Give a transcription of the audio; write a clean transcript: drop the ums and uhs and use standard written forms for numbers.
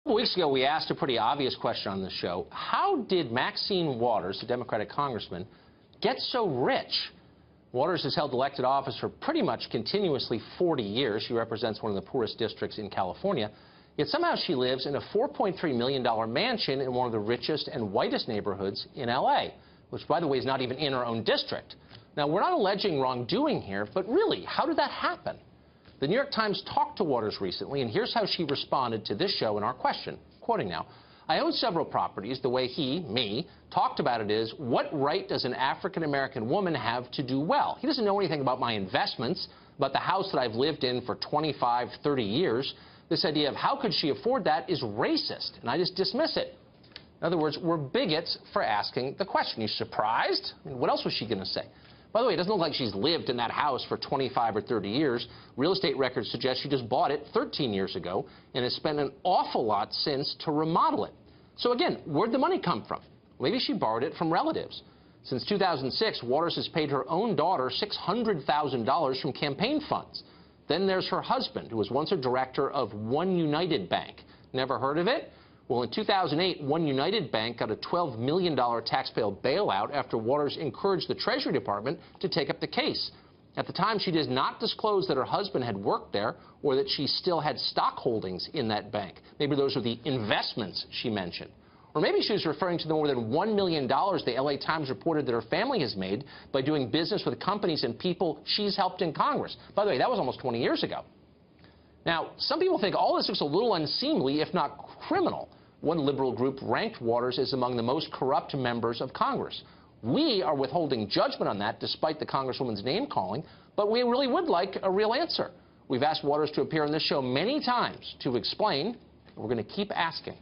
A couple weeks ago, we asked a pretty obvious question on the show. How did Maxine Waters, the Democratic congressman, get so rich? Waters has held elected office for pretty much continuously 40 years. She represents one of the poorest districts in California. Yet somehow she lives in a $4.3 million mansion in one of the richest and whitest neighborhoods in L.A., which, by the way, is not even in her own district. Now, we're not alleging wrongdoing here, but really, how did that happen? The New York Times talked to Waters recently, and here's how she responded to this show and our question. Quoting now, "I own several properties. The way he, me, talked about it is, what right does an African-American woman have to do well? He doesn't know anything about my investments, about the house that I've lived in for 25, 30 years. This idea of how could she afford that is racist, and I just dismiss it." In other words, we're bigots for asking the question. You surprised? I mean, what else was she going to say? By the way, it doesn't look like she's lived in that house for 25 or 30 years. Real estate records suggest she just bought it 13 years ago and has spent an awful lot since to remodel it. So again, where'd the money come from? Maybe she borrowed it from relatives. Since 2006, Waters has paid her own daughter $600,000 from campaign funds. Then there's her husband, who was once a director of One United Bank. Never heard of it? Well, in 2008, One United Bank got a $12 million taxpayer bailout after Waters encouraged the Treasury Department to take up the case. At the time, she did not disclose that her husband had worked there or that she still had stock holdings in that bank. Maybe those are the investments she mentioned. Or maybe she was referring to the more than $1 million the LA Times reported that her family has made by doing business with companies and people she's helped in Congress. By the way, that was almost 20 years ago. Now, some people think all this looks a little unseemly, if not criminal. One liberal group ranked Waters as among the most corrupt members of Congress. We are withholding judgment on that, despite the Congresswoman's name-calling, but we really would like a real answer. We've asked Waters to appear on this show many times to explain, and we're going to keep asking.